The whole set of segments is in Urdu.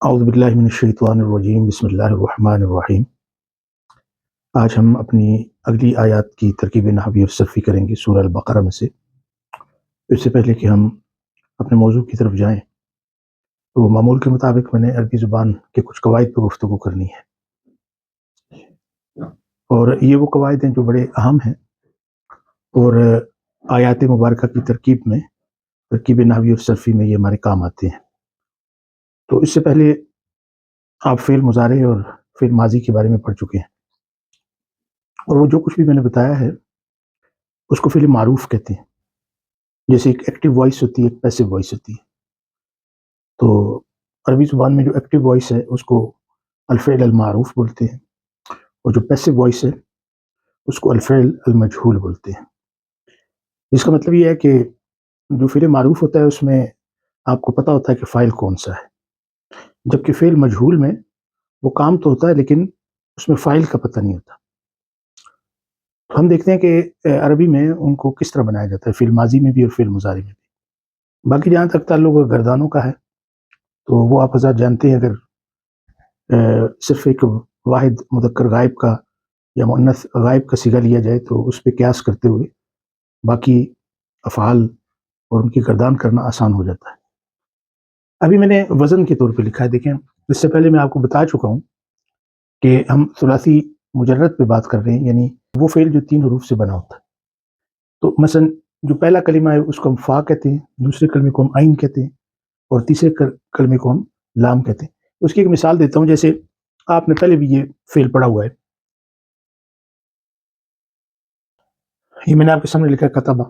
اعوذ باللہ من الشیطان الرجیم بسم اللہ الرحمن الرحیم۔ آج ہم اپنی اگلی آیات کی ترکیب نحوی اور صرفی کریں گے سورہ البقرہ میں سے۔ اس سے پہلے کہ ہم اپنے موضوع کی طرف جائیں تو معمول کے مطابق میں نے عربی زبان کے کچھ قواعد پر گفتگو کرنی ہے، اور یہ وہ قواعد ہیں جو بڑے اہم ہیں اور آیات مبارکہ کی ترکیب نحوی اور صرفی میں یہ ہمارے کام آتے ہیں۔ تو اس سے پہلے آپ فعل مضارع اور فعل ماضی کے بارے میں پڑھ چکے ہیں، اور وہ جو کچھ بھی میں نے بتایا ہے اس کو فعل معروف کہتے ہیں۔ جیسے ایک ایکٹیو وائس ہوتی ہے، ایک پیسو وائس ہوتی ہے۔ تو عربی زبان میں جو ایکٹیو وائس ہے اس کو الفعل المعروف بولتے ہیں، اور جو پیسو وائس ہے اس کو الفعل المجہول بولتے ہیں۔ جس کا مطلب یہ ہے کہ جو فعل معروف ہوتا ہے اس میں آپ کو پتہ ہوتا ہے کہ فاعل کون سا ہے، جبکہ فعل مجہول میں وہ کام تو ہوتا ہے لیکن اس میں فاعل کا پتہ نہیں ہوتا۔ تو ہم دیکھتے ہیں کہ عربی میں ان کو کس طرح بنایا جاتا ہے، فعل ماضی میں بھی اور فعل مضارع میں بھی۔ باقی جہاں تک تعلق گردانوں کا ہے تو وہ آپ حضرات جانتے ہیں، اگر صرف ایک واحد مذکر غائب کا یا مؤنث غائب کا صیغہ لیا جائے تو اس پہ قیاس کرتے ہوئے باقی افعال اور ان کی گردان کرنا آسان ہو جاتا ہے۔ ابھی میں نے وزن کے طور پہ لکھا ہے، دیکھیں اس سے پہلے میں آپ کو بتا چکا ہوں کہ ہم ثلاثی مجرد پہ بات کر رہے ہیں، یعنی وہ فعل جو 3 حروف سے بنا ہوتا ہے۔ تو مثلا جو پہلا کلمہ ہے اس کو ہم فا کہتے ہیں، دوسرے کلمے کو ہم عین کہتے ہیں، اور تیسرے کلمے کو ہم لام کہتے ہیں۔ اس کی ایک مثال دیتا ہوں، جیسے آپ نے پہلے بھی یہ فعل پڑھا ہوا ہے، یہ میں نے آپ کے سامنے لکھا ہے کتبہ۔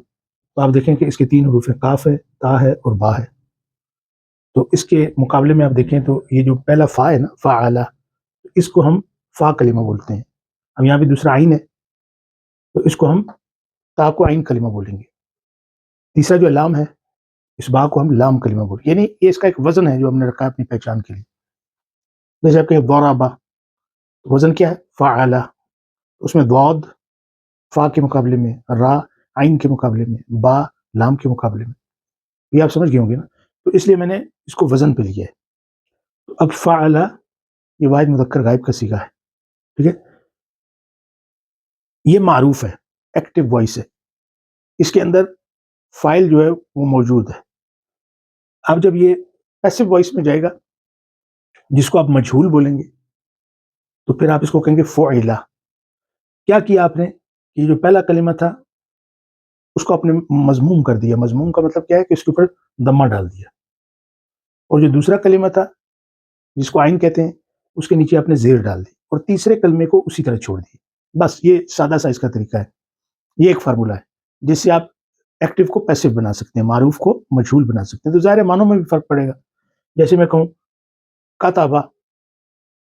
تو آپ دیکھیں کہ اس کے 3 حروف ہیں، کاف ہے، تا ہے اور با ہے۔ تو اس کے مقابلے میں آپ دیکھیں تو یہ جو پہلا فا ہے نا، فعلا، اس کو ہم فا کلمہ بولتے ہیں۔ اب یہاں بھی دوسرا عین ہے تو اس کو ہم تا کو عین کلمہ بولیں گے۔ تیسرا جو لام ہے اس با کو ہم لام کلمہ بولیں گے، یعنی یہ اس کا ایک وزن ہے جو ہم نے رکھا ہے اپنی پہچان کے لیے۔ جیسے آپ کہ ضربہ، وزن کیا ہے؟ فعلا۔ اس میں ضاد فا کے مقابلے میں، را عین کے مقابلے میں، با لام کے مقابلے میں، یہ آپ سمجھ گئے ہوں گے نا۔ تو اس لیے میں نے اس کو وزن پہ لیا ہے۔ تو اب فعلا یہ واحد مذکر غائب کا صیغہ ہے، ٹھیک ہے، یہ معروف ہے، ایکٹیو وائس ہے، اس کے اندر فائل جو ہے وہ موجود ہے۔ اب جب یہ پیسو وائس میں جائے گا جس کو آپ مجہول بولیں گے تو پھر آپ اس کو کہیں گے فعلا۔ کیا آپ نے؟ یہ جو پہلا کلمہ تھا اس کو آپ نے مضموم کر دیا۔ مضموم کا مطلب کیا ہے کہ اس کے اوپر دمہ ڈال دیا، اور جو دوسرا کلمہ تھا جس کو عین کہتے ہیں اس کے نیچے آپ نے زیر ڈال دی، اور تیسرے کلمے کو اسی طرح چھوڑ دی۔ بس یہ سادہ سا اس کا طریقہ ہے، یہ ایک فارمولہ ہے جس سے آپ ایکٹیو کو پیسو بنا سکتے ہیں، معروف کو مجہول بنا سکتے ہیں۔ تو ظاہر معنوں میں بھی فرق پڑے گا۔ جیسے میں کہوں کتابہ،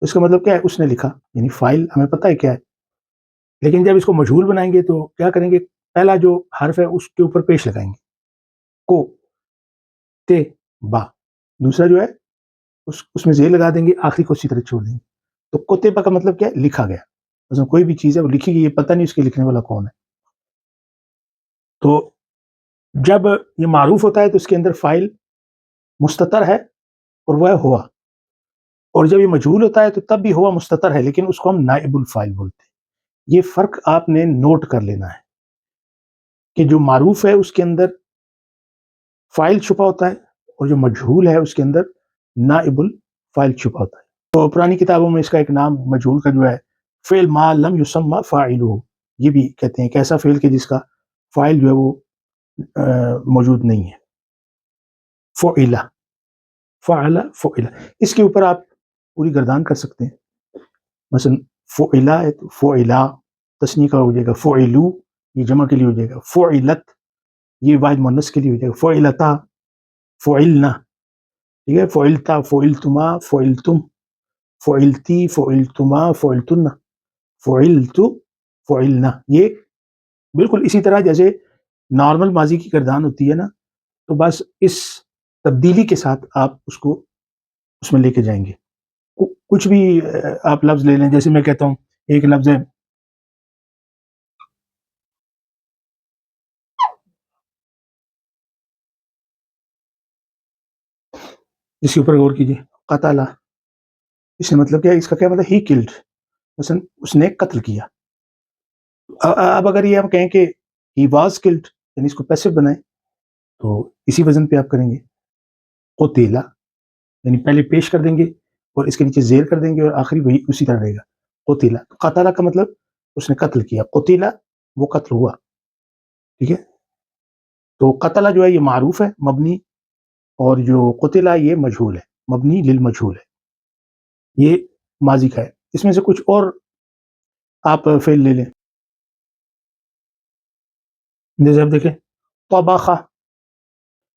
اس کا مطلب کیا ہے؟ اس نے لکھا، یعنی فائل ہمیں پتہ ہے کیا ہے، لیکن جب اس کو مجہول بنائیں گے تو کیا کریں گے؟ پہلا جو حرف ہے اس کے اوپر پیش لگائیں گے، کو تے با، دوسرا جو ہے اس میں زیر لگا دیں گے، آخری کو اسی طرح چھوڑ دیں گے۔ تو کتبہ کا مطلب کیا ہے؟ لکھا گیا۔ مثلا کوئی بھی چیز ہے وہ لکھی گئی، یہ پتہ نہیں اس کے لکھنے والا کون ہے۔ تو جب یہ معروف ہوتا ہے تو اس کے اندر فائل مستتر ہے اور وہ ہے ہوا، اور جب یہ مجہول ہوتا ہے تو تب بھی ہوا مستتر ہے لیکن اس کو ہم نائب الفاعل بولتے ہیں۔ یہ فرق آپ نے نوٹ کر لینا ہے کہ جو معروف ہے اس کے اندر فائل چھپا ہوتا ہے، اور جو مجہول ہے اس کے اندر نائب الفاعل چھپا ہوتا ہے۔ تو پرانی کتابوں میں اس کا ایک نام مجہول کا جو ہے فعل ما لم یسمى فاعلہ، یہ بھی کہتے ہیں کہ ایسا فعل کہ جس کا فاعل جو ہے وہ موجود نہیں ہے۔ فعلا، فعلا، فعلا، اس کے اوپر آپ پوری گردان کر سکتے ہیں۔ مثلا فعلا ہے تو فعلا تثنیہ کا ہو جائے گا، فعلو یہ جمع کے لیے ہو جائے گا، فعلت یہ واحد مؤنث کے لیے ہو جائے گا، فعلتا، فعلنا، ٹھیک ہے، فعلتا، فعلتما، فعلتم، فعلتی، فعلتما، فعلتن، فعلت، فعلنا۔ یہ بالکل اسی طرح جیسے نارمل ماضی کی گردان ہوتی ہے نا، تو بس اس تبدیلی کے ساتھ آپ اس کو اس میں لے کے جائیں گے۔ کچھ بھی آپ لفظ لے لیں، جیسے میں کہتا ہوں ایک لفظ ہے جس کے اوپر غور کیجیے، قتلہ، اس نے مطلب کیا، اس کا کیا مطلب ہی کلڈ، مثلا اس نے قتل کیا. اب اگر یہ ہم کہیں کہ ہی واز کلڈ یعنی اس کو پیسو بنائیں تو اسی وزن پہ آپ کریں گے. قتیلا یعنی پہلے پیش کر دیں گے اور اس کے نیچے زیر کر دیں گے اور آخری وہی اسی طرح رہے گا. قتیلا قتلا کا مطلب اس نے قتل کیا، قتیلا وہ قتل ہوا. ٹھیک ہے، تو قتلا جو ہے یہ معروف ہے مبنی، اور جو قتلا یہ مجہول ہے مبنی للمجہول ہے، یہ ماضی کا ہے. اس میں سے کچھ اور آپ فعل لے لیں. جیسے آپ دیکھیں طبخ،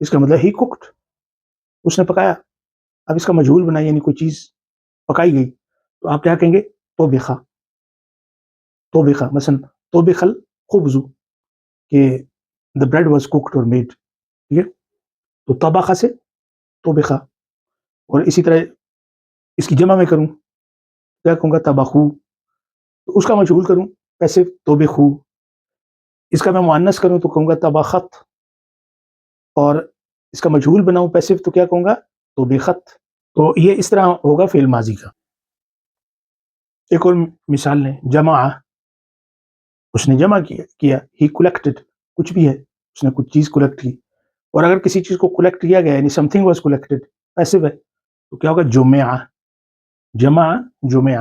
اس کا مطلب ہی کوکڈ، اس نے پکایا. اب اس کا مجہول بنایا یعنی کوئی چیز پکائی گئی تو آپ کیا کہیں گے، طبخ. طبخ مثلا طبخ الخبز کہ the bread was cooked or made. ٹھیک ہے، تو طبخ سے طبخ. اور اسی طرح اس کی جمع میں کروں کیا کہوں گا، طبخو. تو اس کا مجہول کروں پیسو طبخو. اس کا میں مؤنث کروں تو کہوں گا طبخت، اور اس کا مجہول بناؤں پیسو تو کیا کہوں گا، طبخت. تو یہ اس طرح ہوگا فعل ماضی کا. ایک اور مثال لیں، جمع، اس نے جمع کیا ہی کلیکٹڈ، کچھ بھی ہے اس نے کچھ چیز کلیکٹ کی. اور اگر کسی چیز کو کلیکٹ کیا گیا یعنی some thing was collected passive ہے تو کیا ہوگا، جمع. جمع جمع،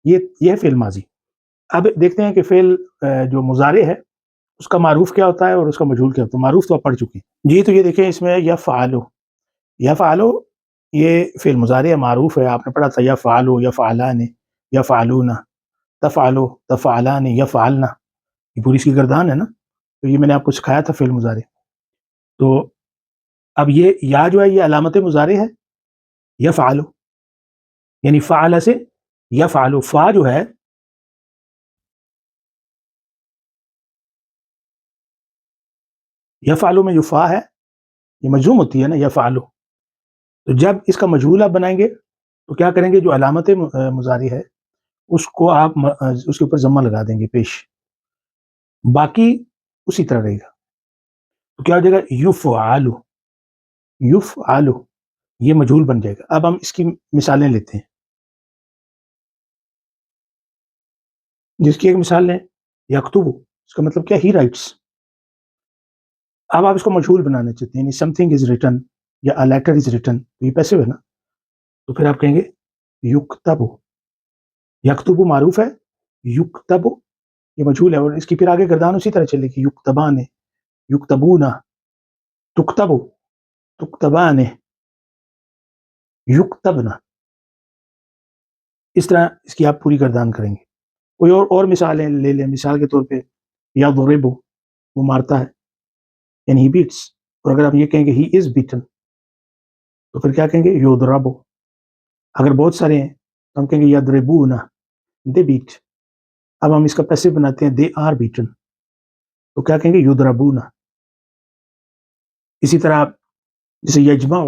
یہ ہے فعل ماضی. اب دیکھتے ہیں کہ فعل جو مضارع ہے اس کا معروف کیا ہوتا ہے اور اس کا مجہول کیا ہوتا ہے. معروف تو آپ پڑھ چکے ہیں جی. تو یہ دیکھیں اس میں یفعلو، یفعلو یہ فعل مضارع ہے، معروف ہے، آپ نے پڑھا تھا یفعلو یفعلان یفعلون، تفعلو تفعلان یفعلن، یہ پوری اس کی گردان ہے نا. تو یہ میں نے آپ کو سکھایا تھا فعل مضارع. تو اب یہ یا جو ہے یہ علامت مضارع ہے، یفعلو یعنی فعل سے یفعلو. فا جو ہے یفعلو میں جو فا ہے یہ مجزوم ہوتی ہے نا، یفعلو. تو جب اس کا مجہول آپ بنائیں گے تو کیا کریں گے، جو علامت مضارع ہے اس کو آپ اس کے اوپر ضمہ لگا دیں گے پیش، باقی اسی طرح رہے گا. تو کیا ہو جائے گا، یفعلو. یفعلو یہ مجہول بن جائے گا. اب ہم اس کی مثالیں لیتے ہیں، جس کی ایک مثال لیں یکتبو، اس کا مطلب کیا، ہی رائٹس. اب آپ اس کو مجہول بنانا چاہتے ہیں یعنی سم تھنگ از ریٹن یا a letter is written، تو یہ پیسو ہے نا. تو پھر آپ کہیں گے یکتبو. یکتبو معروف ہے، یکتبو یہ مجہول ہے، اور اس کی پھر آگے گردان اسی طرح چلے گی، یکتبان یکتبون، تکتبو تکتبان یکتبنا. اس طرح اس کی آپ پوری گردان کریں گے. کوئی اور مثالیں لے لیں. مثال کے طور پہ یضربو، وہ مارتا ہے یعنی ہی بیٹس. اور اگر آپ یہ کہیں گے ہی از بیٹن تو پھر کیا کہیں گے، یضربو. اگر بہت سارے ہیں تو ہم کہیں گے یضربون، دے بیٹ. اب ہم اس کا پیسو بناتے ہیں، دے آر بیٹن، تو کیا کہیں گے، یضربون. اسی طرح آپ جیسے یجمع،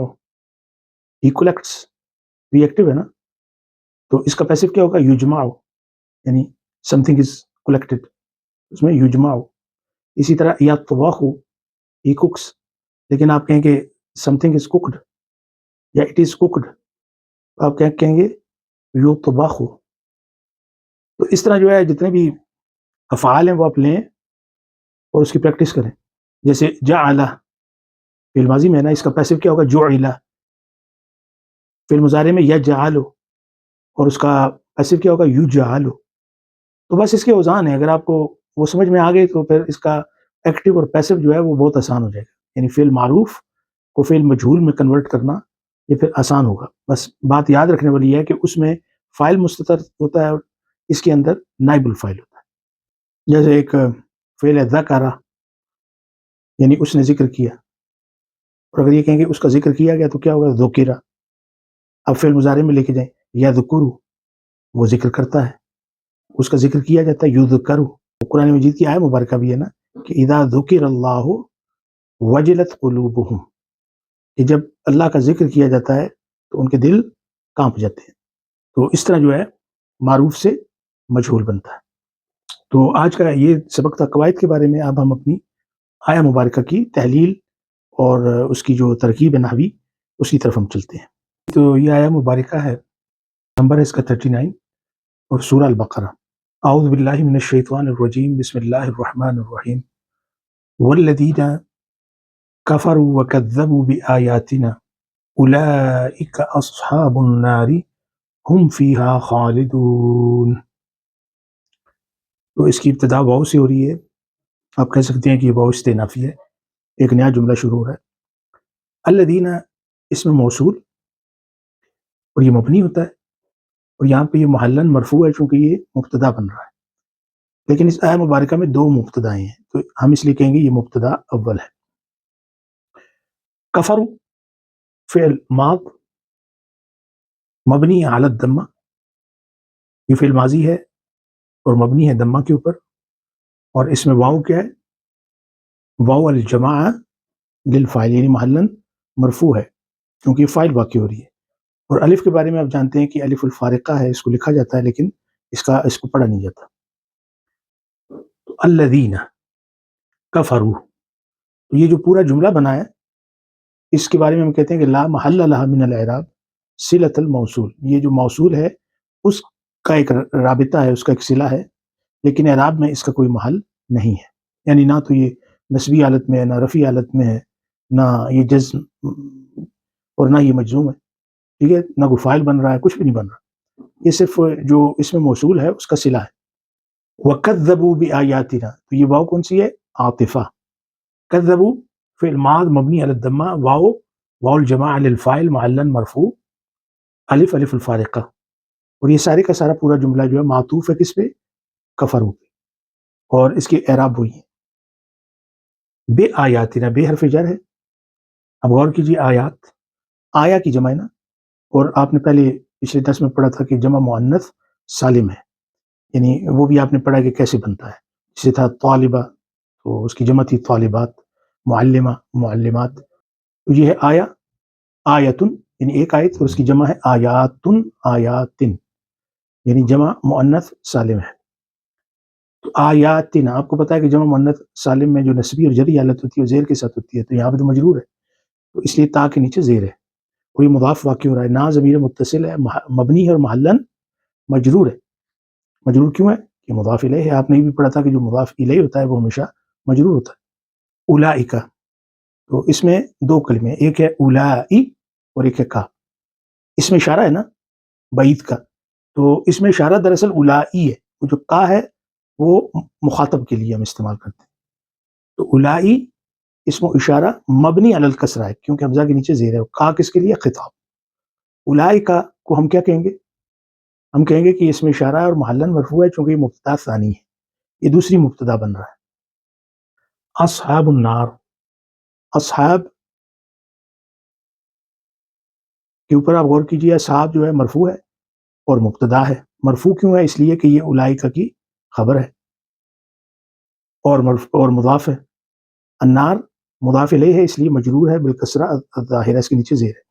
ہی کلیکٹس، ری ایکٹیو ہے نا، تو اس کا پیسو کیا ہوگا، یجمع یعنی سم تھنگ از کلیکٹڈ، اس میں یجمع. اسی طرح یطبخ، ہی کوکس، لیکن آپ کہیں گے سم تھنگ از کوکڈ یا اٹ از کوکڈ، آپ کیا کہیں گے، یطبخ. تو اس طرح جو ہے جتنے بھی افعال ہیں وہ آپ لیں اور اس کی پریکٹس کریں. جیسے جعل فعل ماضی میں ہے نا، اس کا پیسو کیا ہوگا، جعل. فعل مضارع میں یجعل اور اس کا پیسو کیا ہوگا، یجعل. تو بس اس کے اوزان ہیں، اگر آپ کو وہ سمجھ میں آ گئے تو پھر اس کا ایکٹیو اور پیسو جو ہے وہ بہت آسان ہو جائے گا. یعنی فعل معروف کو فعل مجہول میں کنورٹ کرنا یہ پھر آسان ہوگا. بس بات یاد رکھنے والی ہے کہ اس میں فاعل مستتر ہوتا ہے اور اس کے اندر نائب الفاعل ہوتا ہے. جیسے ایک فعل ہے ذکر، یعنی اس نے ذکر کیا، اور اگر یہ کہیں گے اس کا ذکر کیا گیا تو کیا ہوگا، ذکر. اب فعل مضارع میں لے کے جائیں، یذکر، وہ ذکر کرتا ہے، اس کا ذکر کیا جاتا ہے، یذکر. قرآن مجید کی آیت مبارکہ بھی ہے نا کہ اذا ذکر اللہ وجلت قلوبہم، کہ جب اللہ کا ذکر کیا جاتا ہے تو ان کے دل کانپ جاتے ہیں. تو اس طرح جو ہے معروف سے مجہول بنتا ہے. تو آج کا یہ سبق تھا قواعد کے بارے میں. اب ہم اپنی آیہ مبارکہ کی تحلیل اور اس کی جو ترکیب نحوی اس کی طرف ہم چلتے ہیں. تو یہ آیہ مبارکہ ہے نمبر ہے اس کا 39 اور سورہ البقرہ۔ اعوذ باللہ من الشیطان الرجیم، بسم اللہ الرحمن الرحیم۔ والذین کفروا وکذبوا بآیاتنا اولئک اصحاب النار ہم فیہا خالدون۔ تو اس کی ابتدا واو سے ہو رہی ہے، آپ کہہ سکتے ہیں کہ یہ واو استئنافی ہے، ایک نیا جملہ شروع ہو رہا ہے۔ الذین اسم موصول اور یہ مبنی ہوتا ہے، اور یہاں پہ یہ محلن مرفوع ہے چونکہ یہ مبتدا بن رہا ہے، لیکن اس آیہ مبارکہ میں دو مبتدائیں ہیں تو ہم اس لیے کہیں گے یہ مبتدا اول ہے۔ کفر فعل ماض مبنی علی الضمہ، یہ فعل ماضی ہے اور مبنی ہے ضمہ کے اوپر، اور اس میں واو کیا ہے؟ واو الجماعہ للفاعل، یعنی محلن مرفوع ہے کیونکہ یہ فاعل واقع ہو رہی ہے۔ اور الف کے بارے میں آپ جانتے ہیں کہ الف الفارقہ ہے، اس کو لکھا جاتا ہے لیکن اس کو پڑھا نہیں جاتا۔ تو الذین کفروا، تو یہ جو پورا جملہ بنا ہے اس کے بارے میں ہم کہتے ہیں کہ لا محل لها من الاعراب صلۃ الموصول، یہ جو موصول ہے اس کا ایک رابطہ ہے، اس کا ایک صلہ ہے، لیکن اعراب میں اس کا کوئی محل نہیں ہے، یعنی نہ تو یہ نسبی حالت میں ہے، نہ رفعی حالت میں ہے، نہ یہ جزم اور نہ یہ مجزوم ہے، ٹھیک ہے، نہ کوئی فاعل بن رہا ہے، کچھ بھی نہیں بن رہا، یہ صرف جو اس میں موصول ہے اس کا صلہ ہے۔ وَكَذَّبُوا بِآيَاتِنَا، تو یہ واو کون سی ہے؟ عاطفہ۔ کذبوا فعل ماض مبنی علی الضمہ، واو الجماعہ للفاعل محلن مرفوع، الف الفارقہ، اور یہ سارے کا سارا پورا جملہ جو ہے معطوف ہے کس پہ؟ کفروا پہ، اور اس کے اعراب وہی ہے۔ بے آیاتنا، بے حرف جر ہے، اب غور کیجیے، آیات آیا کی جمع ہے نا، اور آپ نے پہلے پچھلے درس میں پڑھا تھا کہ جمع مؤنث سالم ہے، یعنی وہ بھی آپ نے پڑھا کہ کیسے بنتا ہے، جسے تھا طالبہ تو اس کی جمع تھی طالبات، معلمہ معلمات، تو یہ ہے آیا، آیتن یعنی ایک آیت، اور اس کی جمع ہے آیاتن آیاتن، یعنی جمع مؤنث سالم ہے۔ تو آیاتن، آپ کو پتا ہے کہ جمع مؤنث سالم میں جو نسبی اور جری حالت ہوتی ہے وہ زیر کے ساتھ ہوتی ہے، تو یہاں پہ تو مجرور ہے تو اس لیے تا کے نیچے زیر ہے، اور یہ مضاف واقع ہو رہا ہے، نا ضمیر متصل ہے، مبنی ہے اور محلن مجرور ہے۔ مجرور کیوں ہے؟ کہ مضاف الیہ ہے، آپ نے بھی پڑھا تھا کہ جو مضاف الیہ ہوتا ہے وہ ہمیشہ مجرور ہوتا ہے۔ اولئک، تو اس میں دو کلمے، ایک ہے اولائی اور ایک ہے کا، اس میں اشارہ ہے نا بعید کا، تو اس میں اشارہ دراصل اولائی ہے، وہ جو کا ہے وہ مخاطب کے لیے ہم استعمال کرتے ہیں، تو اولائی اسم و اشارہ مبنی علی الکسرہ ہے کیونکہ حمزہ کے نیچے زیر ہے، کا کس کے لیے؟ خطاب۔ اولئک کو ہم کیا کہیں گے؟ ہم کہیں گے کہ اسم اشارہ ہے اور محلن مرفوع ہے چونکہ یہ مبتدا ثانی ہے، یہ دوسری مبتدا بن رہا ہے۔ اصحاب النار، اصحاب کے اوپر آپ غور کیجیے، اصحاب جو ہے مرفوع ہے اور مبتدا ہے، مرفوع کیوں ہے؟ اس لیے کہ یہ اولئک کی خبر ہے اور مضاف ہے، النار مضاف الیہ ہے اس لیے مجرور ہے بالکسرہ الظاہرہ، اس کے نیچے زیر ہے،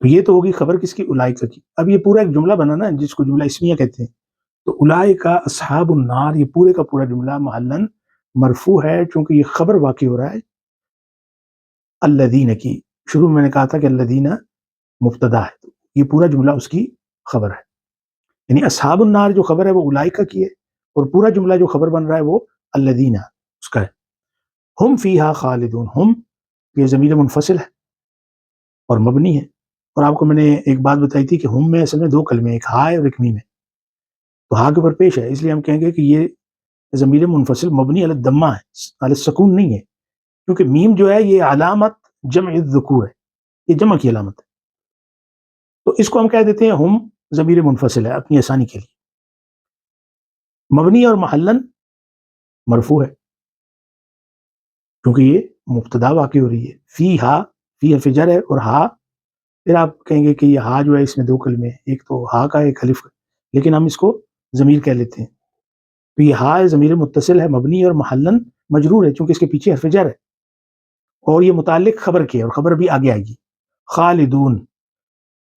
تو یہ تو ہوگی خبر کس کی؟ اولئک کی۔ اب یہ پورا ایک جملہ بنا نا جس کو جملہ اسمیہ کہتے ہیں، تو اولئک اصحاب النار، یہ پورے کا پورا جملہ محلن مرفوع ہے چونکہ یہ خبر واقع ہو رہا ہے الذین کی، شروع میں نے کہا تھا کہ الذین مبتدا ہے، تو یہ پورا جملہ اس کی خبر ہے، یعنی اصحاب النار جو خبر ہے وہ اولئک کی ہے، اور پورا جملہ جو خبر بن رہا ہے وہ الذین اس کا ہے۔ ہم فیہا خالدون، ہم یہ ضمیر منفصل ہے اور مبنی ہے، اور آپ کو میں نے ایک بات بتائی تھی کہ ہم میں اصل میں دو کلمے، ایک ہا ہے اور ایک میم ہے، تو ہا کے اوپر پیش ہے، اس لیے ہم کہیں گے کہ یہ ضمیر منفصل مبنی علی الضمہ ہے، علی السکون نہیں ہے، کیونکہ میم جو ہے یہ علامت جمع الذکور ہے، یہ جمع کی علامت ہے، تو اس کو ہم کہہ دیتے ہیں ہم ضمیر منفصل ہے اپنی آسانی کے لیے، مبنی اور محلن مرفوع ہے کیونکہ یہ مبتدا واقع ہو رہی ہے، فی ہا، فی حرف جر ہے، اور ہا پھر آپ کہیں گے کہ یہ ہا جو ہے اس میں دو کلمے، ایک تو ہا کا ایک الف کا، لیکن ہم اس کو ضمیر کہہ لیتے ہیں، تو یہ ہا ضمیر متصل ہے مبنی اور محلن مجرور ہے چونکہ اس کے پیچھے حرف جر ہے، اور یہ متعلق خبر کی ہے، اور خبر بھی آگے آئے گی، خالدون،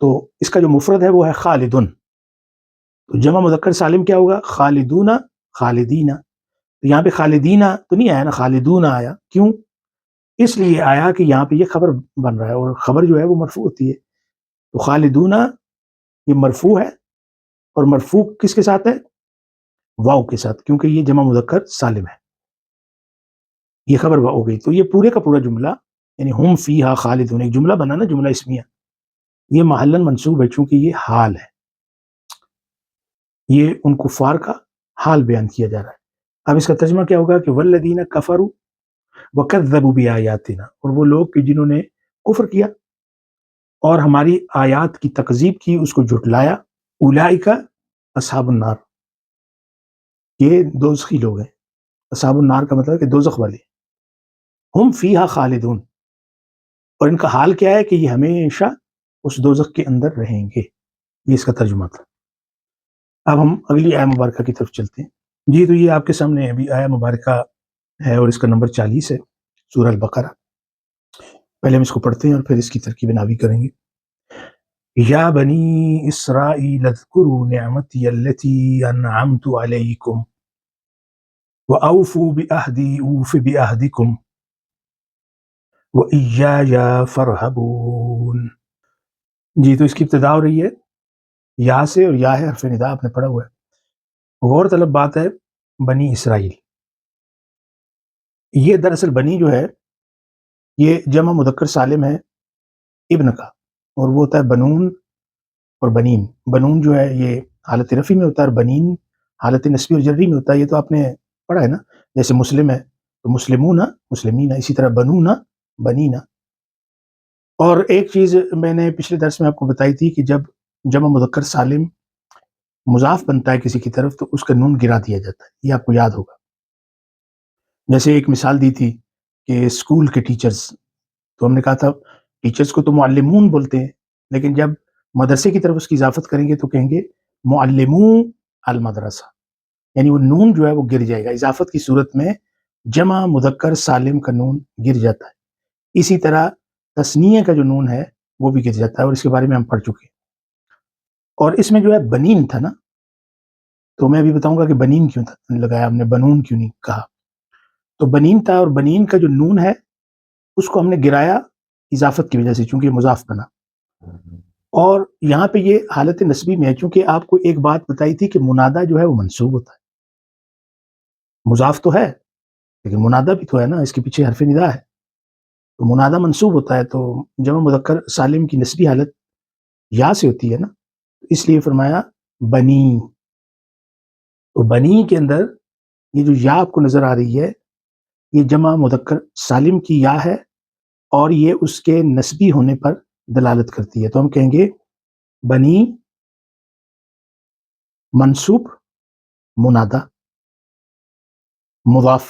تو اس کا جو مفرد ہے وہ ہے خالدن، تو جمع مذکر سالم کیا ہوگا؟ خالدون خالدین، تو یہاں پہ خالدین تو نہیں آیا نا، خالدون آیا، کیوں؟ اس لیے آیا کہ یہاں پہ یہ خبر بن رہا ہے، اور خبر جو ہے وہ مرفوع ہوتی ہے، تو خالدون یہ مرفوع ہے، اور مرفوع کس کے ساتھ ہے؟ واو کے ساتھ، کیونکہ یہ جمع مذکر سالم ہے، یہ خبر ہو گئی. تو یہ پورے کا پورا جملہ یعنی ہم فیہا خالدون، ایک جملہ بنا نا، جملہ اسمیہ، یہ محلاً منصوب ہے چونکہ یہ حال ہے، یہ ان کفار کا حال بیان کیا جا رہا ہے. اب اس کا ترجمہ کیا ہوگا کہ والذین کفروا وکذبوا بآیاتنا، اور وہ لوگ کہ جنہوں نے کفر کیا اور ہماری آیات کی تکذیب کی، اس کو جھٹلایا، اولئک اصحاب النار، یہ دوزخی لوگ ہیں. اصحاب النار کا مطلب ہے کہ دوزخ والے. ہم فیہا خالدون، اور ان کا حال کیا ہے کہ یہ ہمیشہ اس دوزخ کے اندر رہیں گے. یہ اس کا ترجمہ تھا. اب ہم اگلی آیہ مبارکہ کی طرف چلتے ہیں. جی تو یہ آپ کے سامنے ابھی آیہ مبارکہ ہے اور اس کا نمبر 40 ہے، سورہ البقرہ. پہلے ہم اس کو پڑھتے ہیں اور پھر اس کی ترکیب نحوی کریں گے. یا بنی اسرائیل اذکروا نعمتی التی انعمت علیکم وأوفوا بعہدی اوف بعہدکم وإیایا فارہبون. جی تو اس کی ابتدا ہو رہی ہے یا سے، اور یا ہے حرف ندا، آپ نے پڑھا ہوا ہے. غور طلب بات ہے بنی اسرائیل. یہ دراصل بنی جو ہے یہ جمع مذکر سالم ہے ابن کا، اور وہ ہوتا ہے بنون اور بنین. بنون جو ہے یہ حالت رفعی میں ہوتا ہے، اور بنین حالت نسبی اور جری میں ہوتا ہے. یہ تو آپ نے پڑھا ہے نا، جیسے مسلم ہے تو مسلمون مسلمین، اسی طرح بنون بنین. اور ایک چیز میں نے پچھلے درس میں آپ کو بتائی تھی کہ جب جمع مذکر سالم مضاف بنتا ہے کسی کی طرف تو اس کا نون گرا دیا جاتا ہے، یہ آپ کو یاد ہوگا. جیسے ایک مثال دی تھی کہ اسکول کے ٹیچرز، تو ہم نے کہا تھا ٹیچرز کو تو معلمون بولتے ہیں، لیکن جب مدرسے کی طرف اس کی اضافت کریں گے تو کہیں گے معلمو المدرسہ، یعنی وہ نون جو ہے وہ گر جائے گا. اضافت کی صورت میں جمع مذکر سالم کا نون گر جاتا ہے. اسی طرح تثنیہ کا جو نون ہے وہ بھی گر جاتا ہے، اور اس کے بارے میں ہم پڑھ چکے ہیں. اور اس میں جو ہے بنین تھا نا، تو میں ابھی بتاؤں گا کہ بنین کیوں لگایا ہم نے، بنون کیوں نہیں کہا. تو بنین تھا، اور بنین کا جو نون ہے اس کو ہم نے گرایا اضافت کی وجہ سے، چونکہ مضاف بنا. اور یہاں پہ یہ حالت نسبی میں ہے، چونکہ آپ کو ایک بات بتائی تھی کہ منادہ جو ہے وہ منصوب ہوتا ہے. مضاف تو ہے لیکن منادہ بھی تو ہے نا، اس کے پیچھے حرف ندا ہے، تو منادہ منصوب ہوتا ہے. تو جمع مذکر سالم کی نسبی حالت یا سے ہوتی ہے نا، اس لیے فرمایا بنی. تو بنی کے اندر یہ جو یا آپ کو نظر آ رہی ہے یہ جمع مذکر سالم کی یا ہے، اور یہ اس کے نسبی ہونے پر دلالت کرتی ہے. تو ہم کہیں گے بنی منصوب منادہ مضاف،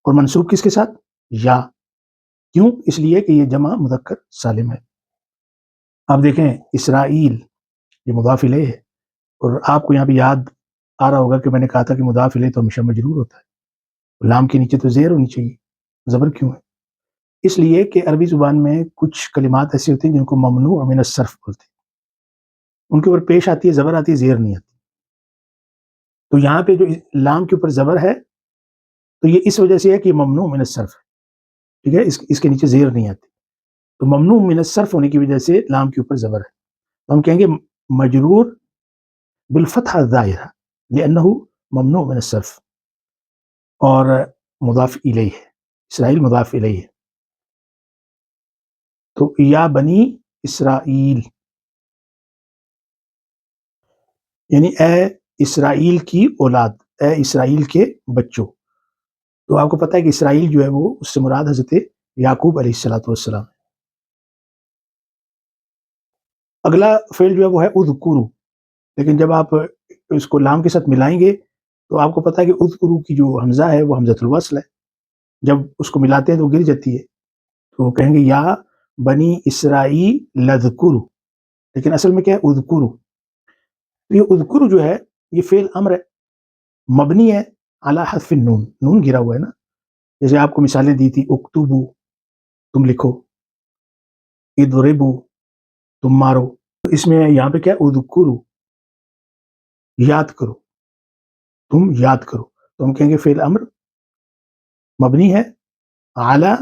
اور منصوب کس کے ساتھ؟ یا. کیوں؟ اس لیے کہ یہ جمع مذکر سالم ہے. اب دیکھیں اسرائیل یہ مضاف الیہ ہے، اور آپ کو یہاں پہ یاد آ رہا ہوگا کہ میں نے کہا تھا کہ مضاف الیہ تو ہمیشہ مجرور ہوتا ہے، لام کے نیچے تو زیر ہونی چاہیے. زبر کیوں ہے؟ اس لیے کہ عربی زبان میں کچھ کلمات ایسی ہوتی ہیں جن کو ممنوع من الصرف بولتے ہیں، ان کے اوپر پیش آتی ہے زبر آتی ہے، زیر نہیں آتی. تو یہاں پہ جو لام کے اوپر زبر ہے تو یہ اس وجہ سے ہے کہ یہ ممنوع من الصرف ہے، ٹھیک ہے، اس کے نیچے زیر نہیں آتی. تو ممنوع من الصرف ہونے کی وجہ سے لام کے اوپر زبر ہے، تو ہم کہیں گے مجرور بالفتحہ الظاہرہ لأنہ ممنوع من الصرف. اور مضاف الیہ ہے، اسرائیل مضاف الیہ ہے. تو یا بنی اسرائیل یعنی اے اسرائیل کی اولاد، اے اسرائیل کے بچوں. تو آپ کو پتہ ہے کہ اسرائیل جو ہے وہ اس سے مراد حضرت یعقوب علیہ السلام. اگلا فعل جو ہے وہ ہے اذکروا، لیکن جب آپ اس کو لام کے ساتھ ملائیں گے تو آپ کو پتہ ہے کہ اذکروا کی جو حمزہ ہے وہ حمزۃ الوصل ہے، جب اس کو ملاتے ہیں تو گر جاتی ہے. تو کہیں گے یا بنی اسرائیل اذکروا، لیکن اصل میں کیا ہے؟ اذکروا. یہ اذکروا جو ہے یہ فعل امر ہے، مبنی ہے علی حذف النون، نون گرا ہوا ہے نا. جیسے آپ کو مثالیں دی تھی اکتبو تم لکھو، اضربو تم مارو. تو اس میں یہاں پہ کیا ہے؟ اذکروا یاد کرو، تم یاد کرو. تو ہم کہیں گے فعل امر مبنی ہے علی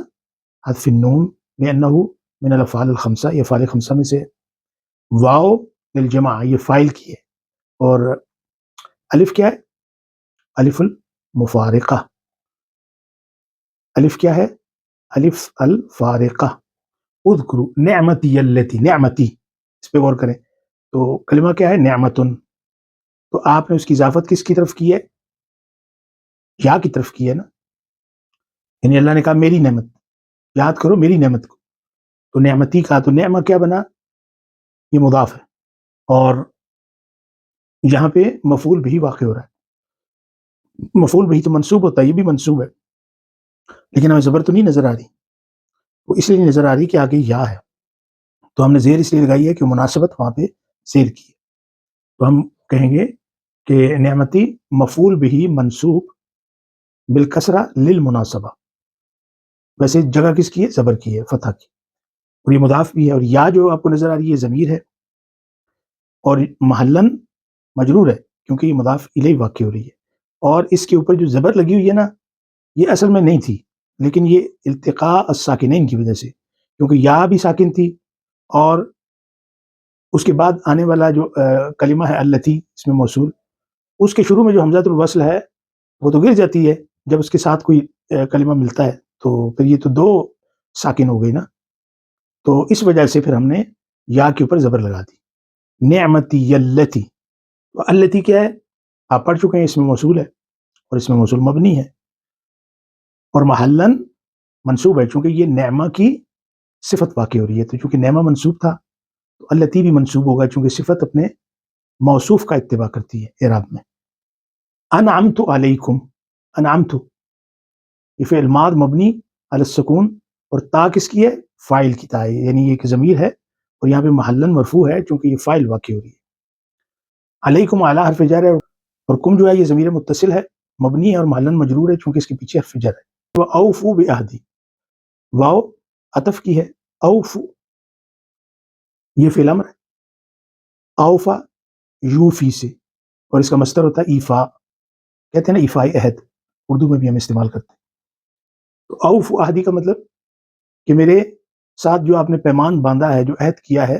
حذف النون لأنہ من الافعال الخمسہ، یہ افعال خمسہ میں سے. واو للجمع یہ فائل کی ہے، اور الف کیا ہے؟ الف المفارقہ. الف کیا ہے؟ الف الفارقہ. اذکرو نعمتی التی، نعمتی اس پہ غور کریں تو کلمہ کیا ہے؟ نعمتن. تو آپ نے اس کی اضافت کس کی طرف کی ہے؟ یا کی طرف کی ہے نا. یعنی اللہ نے کہا میری نعمت، یاد کرو میری نعمت کو، تو نعمتی کا تو نعمہ کیا بنا؟ یہ مضاف ہے، اور یہاں پہ مفعول بھی واقع ہو رہا ہے. مفعول بھی تو منصوب ہوتا ہے، یہ بھی منصوب ہے، لیکن ہمیں زبر تو نہیں نظر آ رہی. وہ اس لیے نہیں نظر آ رہی کہ آگے یا ہے، تو ہم نے زیر اس لیے لگائی ہے کہ مناسبت وہاں پہ زیر کی ہے. تو ہم کہیں گے کہ نعمتی مفعول بھی منصوب بالکسرہ للمناسبہ. ویسے جگہ کس کی ہے؟ زبر کی ہے، فتح کی، اور یہ مضاف بھی ہے. اور یا جو آپ کو نظر آ رہی ہے ضمیر ہے، اور محلن مجرور ہے کیونکہ یہ مضاف الیہ واقع ہو رہی ہے. اور اس کے اوپر جو زبر لگی ہوئی ہے نا، یہ اصل میں نہیں تھی، لیکن یہ التقاء الساکنین کی وجہ سے، کیونکہ یا بھی ساکن تھی، اور اس کے بعد آنے والا جو کلمہ ہے التی اس میں موصول، اس کے شروع میں جو حمزۃ الوصل ہے وہ تو گر جاتی ہے جب اس کے ساتھ کوئی کلمہ ملتا ہے، تو پھر یہ تو دو ساکن ہو گئی نا. تو اس وجہ سے پھر ہم نے یا کے اوپر زبر لگا دی. نعمتی التی، تو التی کیا ہے؟ آپ پڑھ چکے ہیں، اس میں موصول ہے، اور اس میں موصول مبنی ہے، اور محلن منصوب ہے چونکہ یہ نعمہ کی صفت واقع ہو رہی ہے. تو چونکہ نعمہ منصوب تھا تو التی بھی منصوب ہوگا، چونکہ صفت اپنے موصوف کا اتباع کرتی ہے اعراب میں. انعمت علیکم، انعمت یہ فعل ماض مبنی علی السکون، اور تا کس کی ہے؟ فاعل کی تا ہے، یعنی یہ ایک ضمیر ہے، اور یہاں پہ محلن مرفوع ہے چونکہ یہ فاعل واقع ہو رہی ہے. علیکم اعلی حرف جر ہے، اور کم جو ہے یہ ضمیر متصل ہے، مبنی ہے، اور محلن مجرور ہے چونکہ اس کے پیچھے حرف جر ہے. وہ اوفو بعہدی، واو عطف کی ہے. اوفو یہ فعل امر ہے، اوفا یوفی سے، اور اس کا مصدر ہوتا ہے ایفا، کہتے ہیں نا ایفا عہد، اردو میں بھی ہم استعمال کرتے ہیں. تو اوفو عہدی کا مطلب کہ میرے ساتھ جو آپ نے پیمان باندھا ہے، جو عہد کیا ہے،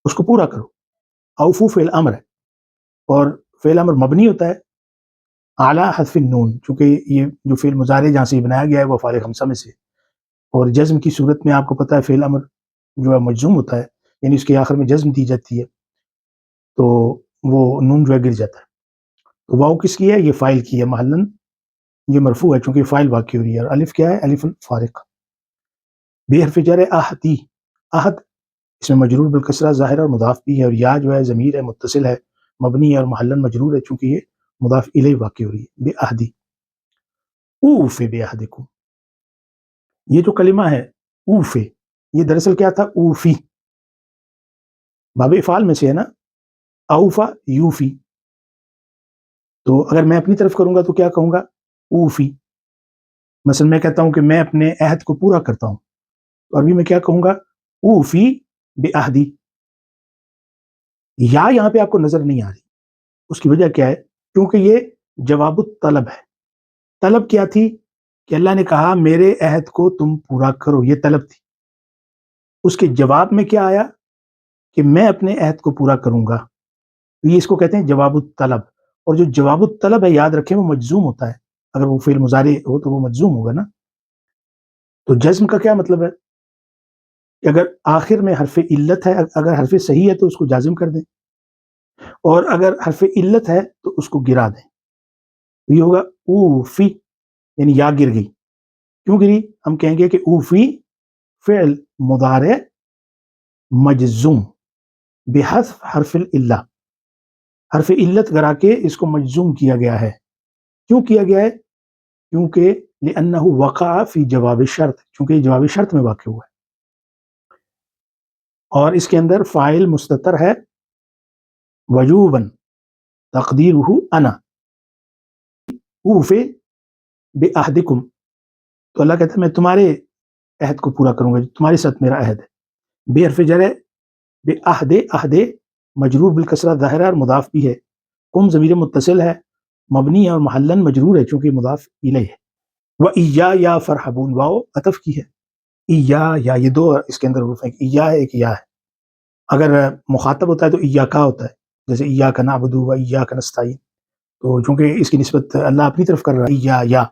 اس کو پورا کرو. اوفو فعل امر ہے، اور فعل امر مبنی ہوتا ہے اعلیٰ حذف النون، چونکہ یہ جو فعل مضارع جہاں سے بنایا گیا ہے وہ افعال خمسہ میں سے، اور جزم کی صورت میں آپ کو پتہ ہے فعل امر جو ہے مجزوم ہوتا ہے، یعنی اس کے آخر میں جزم دی جاتی ہے، تو وہ نون جو ہے گر جاتا ہے. تو واو کس کی ہے؟ یہ فاعل کی ہے، محلن یہ مرفوع ہے چونکہ فاعل واقع ہو رہی ہے. اور الف کیا ہے؟ الف الفارق. بے حرف جر ہے احدی، احد اس میں مجرور بالکسرہ ظاہر اور مضاف بھی ہے، اور یا جو ہے ضمیر ہے متصل ہے، مبنی ہے، اور محلن مجرور ہے چونکہ یہ مضاف الیہ واقع ہو رہی ہے. بے احدی، اوف بے احدکم، یہ جو کلمہ ہے اوف، یہ دراصل کیا تھا؟ اوفی، باب افعال میں سے ہے نا، اوفا یوفی. تو اگر میں اپنی طرف کروں گا تو کیا کہوں گا؟ اوفی. مثلا میں کہتا ہوں کہ میں اپنے عہد کو پورا کرتا ہوں، تو عربی میں کیا کہوں گا؟ اوفی بعہدی. یا یہاں پہ آپ کو نظر نہیں آ رہی، اس کی وجہ کیا ہے؟ کیونکہ یہ جواب الطلب ہے. طلب کیا تھی؟ کہ اللہ نے کہا میرے عہد کو تم پورا کرو، یہ طلب تھی. اس کے جواب میں کیا آیا؟ کہ میں اپنے عہد کو پورا کروں گا. یہ اس کو کہتے ہیں جواب الطلب. اور جو جواب الطلب ہے یاد رکھیں وہ مجزوم ہوتا ہے، اگر وہ فعل مضارع ہو تو وہ مجزوم ہوگا نا. تو جزم کا کیا مطلب ہے؟ کہ اگر آخر میں حرف علت ہے، اگر حرف صحیح ہے تو اس کو جازم کر دیں، اور اگر حرف علت ہے تو اس کو گرا دیں. یہ ہوگا اوفی، یعنی یا گر گئی. کیوں گری؟ ہم کہیں گے کہ اوفی فعل مضارع مجزوم بحذف حرف العلہ، حرف علت گرا کے اس کو مجزوم کیا گیا ہے. کیوں کیا گیا ہے؟ کیونکہ لأنہ وقع فی جواب شرط، چونکہ یہ جواب شرط میں واقع ہوا ہے، اور اس کے اندر فاعل مستتر ہے وجوباً تقدیرہ انا اوف بعہدکم. تو اللہ کہتا ہے میں تمہارے عہد کو پورا کروں گا، تمہارے ساتھ میرا عہد ہے. بے حرف جر ہے، بعہد، عہد مجرور بالکسرہ ظاہرہ اور مضاف بھی ہے. کم ضمیر متصل ہے، مبنی ہے، اور محلن مجرور ہے چونکہ مضاف الیہ ہے. وَإِيَّايَ فَارْحَبُونَ، واو عطف کی ہے. اِيَّا یا، یہ دو اس کے اندر حروف ہیں، اِيَّا ہے ایک یا ہے. اگر مخاطب ہوتا ہے تو ایاکا ہوتا ہے، جیسے ایاک نعبد و ایاک نستعین، تو چونکہ اس کی نسبت اللہ اپنی طرف کر رہا ہے، یا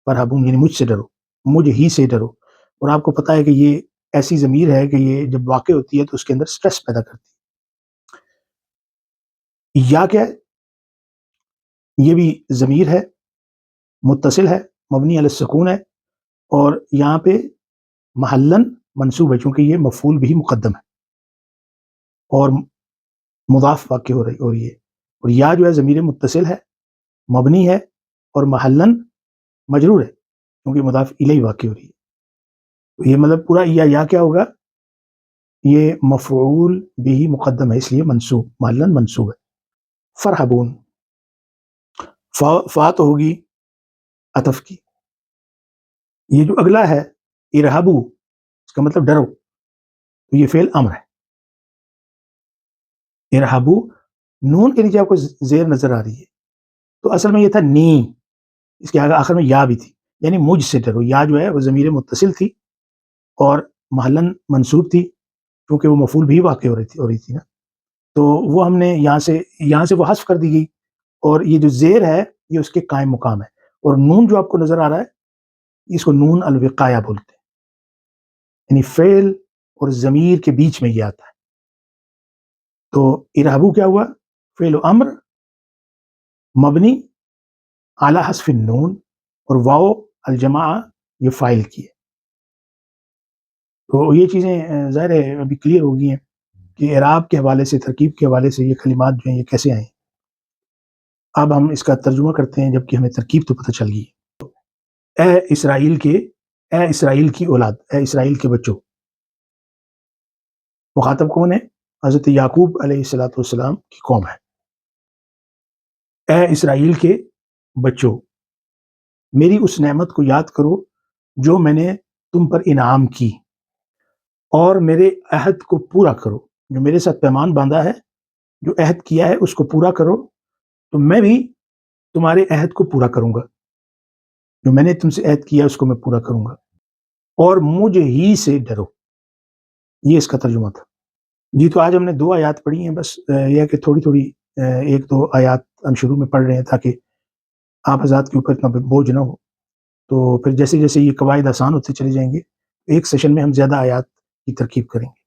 فرحبون یعنی مجھ سے ڈرو، مجھ ہی سے ڈرو، اور آپ کو پتہ ہے کہ یہ ایسی ضمیر ہے کہ یہ جب واقع ہوتی ہے تو اس کے اندر سٹریس پیدا کرتی ہے۔ یا کیا ہے؟ یہ بھی ضمیر ہے، متصل ہے، مبنی علی السکون ہے، اور یہاں پہ محلن منصوب ہے چونکہ یہ مفعول بھی مقدم ہے اور مضاف واقع ہو رہی ہے، اور یا جو ہے ضمیر متصل ہے، مبنی ہے، اور محلن مجرور ہے کیونکہ مضاف الیہ واقع ہو رہی ہے۔ تو یہ مطلب پورا یا کیا ہوگا؟ یہ مفعول بھی مقدم ہے اس لیے منصوب، محلن منصوب ہے۔ فرحبون، فا تو ہوگی عطف کی، یہ جو اگلا ہے ارہبو، اس کا مطلب ڈرو، تو یہ فعل امر ہے۔ ارہبو، نون کے نیچے آپ کو زیر نظر آ رہی ہے، تو اصل میں یہ تھا نی، اس کے آخر میں یا بھی تھی، یعنی مجھ سے ڈرو۔ یا جو ہے وہ ضمیر متصل تھی اور محلن منصوب تھی کیونکہ وہ مفعول بھی واقع ہو رہی تھی نا، تو وہ ہم نے یہاں سے وہ حذف کر دی گئی، اور یہ جو زیر ہے یہ اس کے قائم مقام ہے، اور نون جو آپ کو نظر آ رہا ہے اس کو نون الوقایہ بولتے ہیں، یعنی فعل اور ضمیر کے بیچ میں یہ آتا ہے۔ تو ارہبو کیا ہوا؟ فعل و امر مبنی اعلی حذف النون، اور واو الجماعہ یہ فاعل کی ہے۔ تو یہ چیزیں ظاہر ہے ابھی کلیئر ہو گئی ہیں کہ اعراب کے حوالے سے، ترکیب کے حوالے سے یہ کلمات جو ہیں یہ کیسے آئیں۔ اب ہم اس کا ترجمہ کرتے ہیں جبکہ ہمیں ترکیب تو پتہ چل گئی۔ اے اسرائیل کی اولاد، اے اسرائیل کے بچوں، مخاطب کون ہے؟ حضرت یعقوب علیہ السلام کی قوم ہے۔ اے اسرائیل کے بچوں، میری اس نعمت کو یاد کرو جو میں نے تم پر انعام کی، اور میرے عہد کو پورا کرو، جو میرے ساتھ پیمان باندھا ہے، جو عہد کیا ہے اس کو پورا کرو، تو میں بھی تمہارے عہد کو پورا کروں گا، جو میں نے تم سے عہد کیا اس کو میں پورا کروں گا، اور مجھ ہی سے ڈرو۔ یہ اس کا ترجمہ تھا جی۔ تو آج ہم نے 2 آیات پڑھی ہیں، بس یہ ہے کہ تھوڑی 1-2 آیات ہم شروع میں پڑھ رہے ہیں تاکہ آپ حضرات کے اوپر اتنا بوجھ نہ ہو، تو پھر جیسے جیسے یہ قواعد آسان ہوتے چلے جائیں گے، ایک سیشن میں ہم زیادہ آیات کی ترکیب کریں گے۔